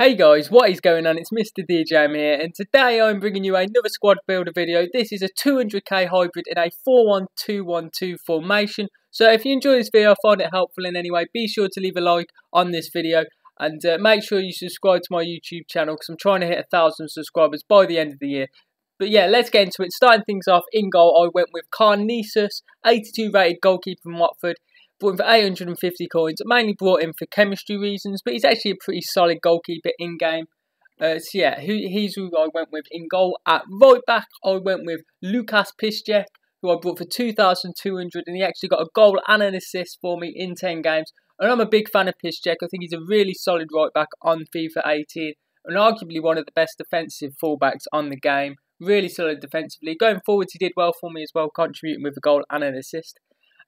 Hey guys, what is going on? It's Mr. DJM here, and today I'm bringing you another squad builder video. This is a 200k hybrid in a 4-1-2-1-2 formation. So if you enjoy this video, find it helpful in any way, be sure to leave a like on this video and make sure you subscribe to my YouTube channel because I'm trying to hit 1,000 subscribers by the end of the year. But yeah, let's get into it. Starting things off, in goal I went with Carnisus, 82 rated goalkeeper from Watford. Brought him for 850 coins, mainly brought him for chemistry reasons, but he's actually a pretty solid goalkeeper in-game. So yeah, he's who I went with in goal. At right back, I went with Lukas Piszczek, who I brought for 2,200, and he actually got a goal and an assist for me in 10 games. And I'm a big fan of Piszczek. I think he's a really solid right back on FIFA 18, and arguably one of the best defensive fullbacks on the game. Really solid defensively. Going forwards, he did well for me as well, contributing with a goal and an assist.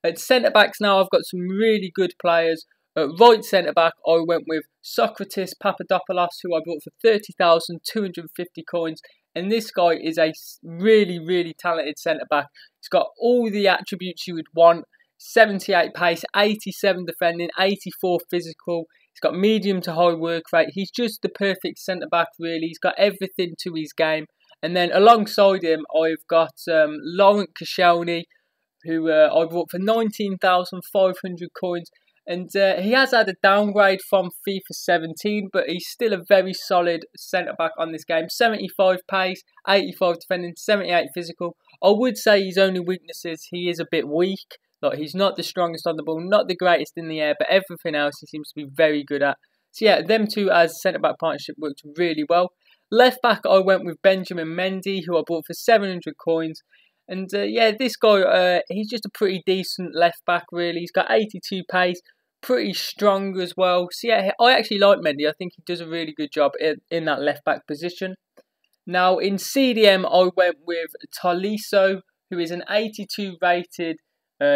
At centre-backs now, I've got some really good players. At right centre-back, I went with Socrates Papadopoulos, who I bought for 30,250 coins. And this guy is a really talented centre-back. He's got all the attributes you would want. 78 pace, 87 defending, 84 physical. He's got medium to high work rate. He's just the perfect centre-back, really. He's got everything to his game. And then alongside him, I've got Laurent Koscielny, who I bought for 19,500 coins. And he has had a downgrade from FIFA 17, but he's still a very solid centre-back on this game. 75 pace, 85 defending, 78 physical. I would say his only weaknesses, he is a bit weak. Like, he's not the strongest on the ball, not the greatest in the air, but everything else he seems to be very good at. So yeah, them two as centre-back partnership worked really well. Left back, I went with Benjamin Mendy, who I bought for 700 coins. And yeah, this guy, he's just a pretty decent left back, really. He's got 82 pace, pretty strong as well. So yeah, I actually like Mendy. I think he does a really good job in that left back position. Now, in CDM, I went with Tolisso, who is an 82 rated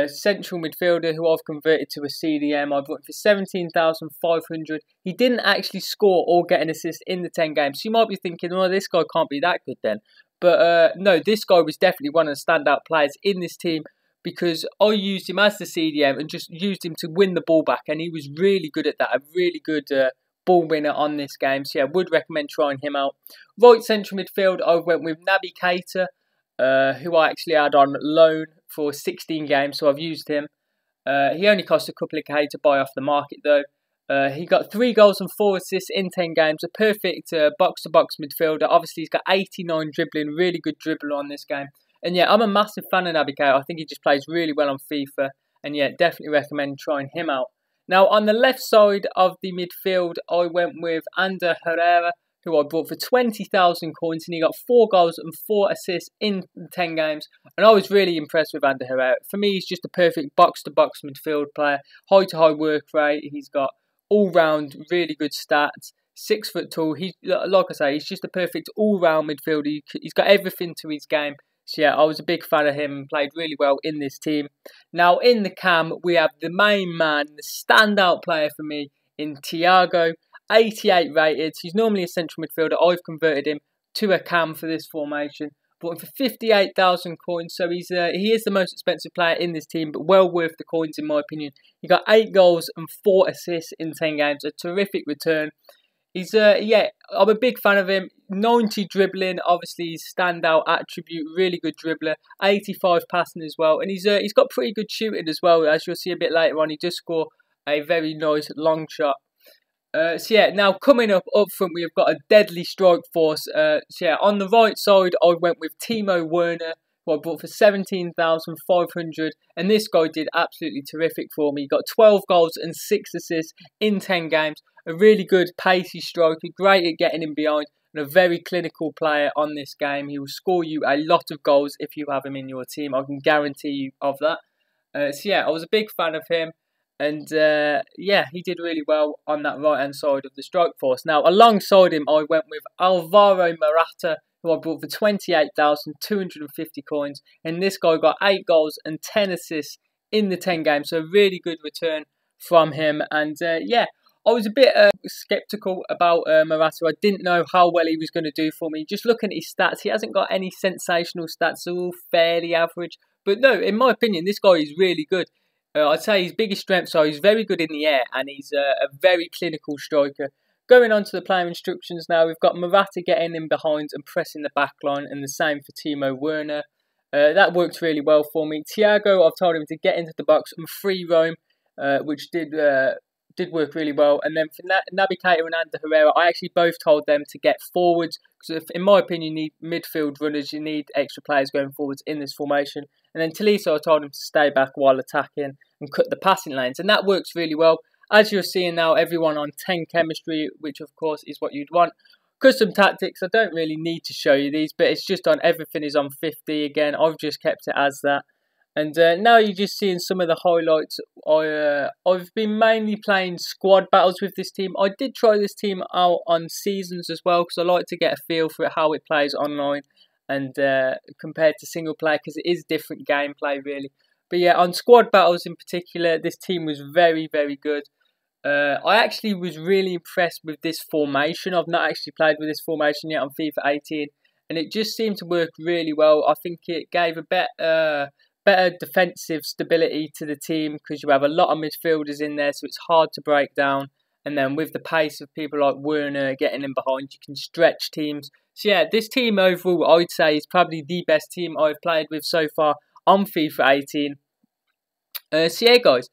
central midfielder who I've converted to a CDM. I bought him for 17,500. He didn't actually score or get an assist in the 10 games. So you might be thinking, well, this guy can't be that good then. But no, this guy was definitely one of the standout players in this team because I used him as the CDM and just used him to win the ball back. And he was really good at that, a really good ball winner on this game. So yeah, I would recommend trying him out. Right central midfield, I went with Naby Keita, who I actually had on loan for 16 games. So I've used him. He only cost a couple of K to buy off the market though. He got 3 goals and 4 assists in 10 games. A perfect box-to-box midfielder. Obviously, he's got 89 dribbling. Really good dribbler on this game. And yeah, I'm a massive fan of Naby Keita. I think he just plays really well on FIFA. And yeah, definitely recommend trying him out. Now, on the left side of the midfield, I went with Ander Herrera, who I bought for 20,000 coins. And he got 4 goals and 4 assists in 10 games. And I was really impressed with Ander Herrera. For me, he's just a perfect box-to-box midfield player. High-to-high work rate. He's got all-round, really good stats. 6 foot tall. He, like I say, he's just a perfect all-round midfielder. He's got everything to his game. So yeah, I was a big fan of him and played really well in this team. Now in the cam, we have the main man, the standout player for me in Thiago. 88 rated. He's normally a central midfielder. I've converted him to a cam for this formation. Bought him for 58,000 coins, so he is the most expensive player in this team, but well worth the coins in my opinion. He got 8 goals and 4 assists in 10 games, a terrific return. He's yeah, I'm a big fan of him. 90 dribbling, obviously his standout attribute, really good dribbler. 85 passing as well, and he's got pretty good shooting as well. As you'll see a bit later on, he does score a very nice long shot. So yeah, now coming up front, we have got a deadly strike force. So yeah, on the right side, I went with Timo Werner, who I bought for 17,500. And this guy did absolutely terrific for me. He got 12 goals and 6 assists in 10 games. A really good pacey striker, great at getting in behind, and a very clinical player on this game. He will score you a lot of goals if you have him in your team. I can guarantee you of that. So yeah, I was a big fan of him. And yeah, he did really well on that right-hand side of the strike force. Now, alongside him, I went with Alvaro Morata, who I bought for 28,250 coins. And this guy got 8 goals and 10 assists in the 10 games. So, a really good return from him. And yeah, I was a bit sceptical about Morata. I didn't know how well he was going to do for me. Just looking at his stats, he hasn't got any sensational stats. They're all fairly average. But no, in my opinion, this guy is really good. I'd say his biggest strengths are he's very good in the air and he's a very clinical striker. going on to the player instructions now, we've got Morata getting in behind and pressing the back line, and the same for Timo Werner. That worked really well for me. Thiago, I've told him to get into the box and free roam, which did work really well. And then for Naby Keita and Ander Herrera, I actually both told them to get forwards, because in my opinion, you need midfield runners, you need extra players going forwards in this formation. And then Tolisso, I told him to stay back while attacking and cut the passing lanes, and that works really well. As you're seeing now, everyone on 10 chemistry, which of course is what you'd want. Custom tactics, I don't really need to show you these, but it's just on everything is on 50 again. I've just kept it as that. And now you're just seeing some of the highlights. I've been mainly playing squad battles with this team. I did try this team out on seasons as well, because I like to get a feel for how it plays online and compared to single player, because it is different gameplay really. But yeah, on squad battles in particular, this team was very, very good. I actually was really impressed with this formation. I've not actually played with this formation yet on FIFA 18, and it just seemed to work really well. I think it gave a better defensive stability to the team, because you have a lot of midfielders in there, so it's hard to break down. And then with the pace of people like Werner getting in behind, you can stretch teams. So yeah, this team overall, I would say, is probably the best team I've played with so far on FIFA 18. So yeah, guys.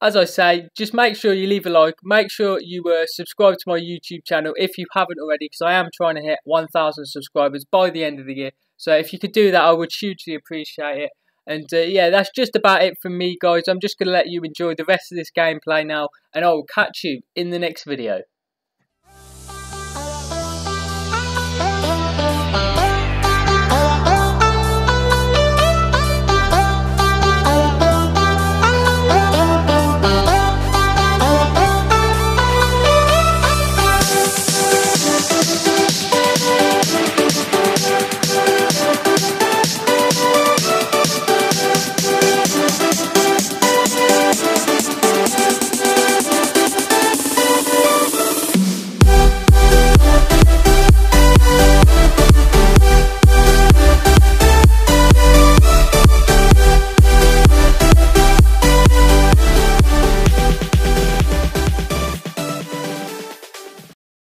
As I say, just make sure you leave a like. Make sure you subscribe to my YouTube channel if you haven't already, because I am trying to hit 1,000 subscribers by the end of the year. So if you could do that, I would hugely appreciate it. And yeah, that's just about it from me, guys. I'm just going to let you enjoy the rest of this gameplay now, and I will catch you in the next video.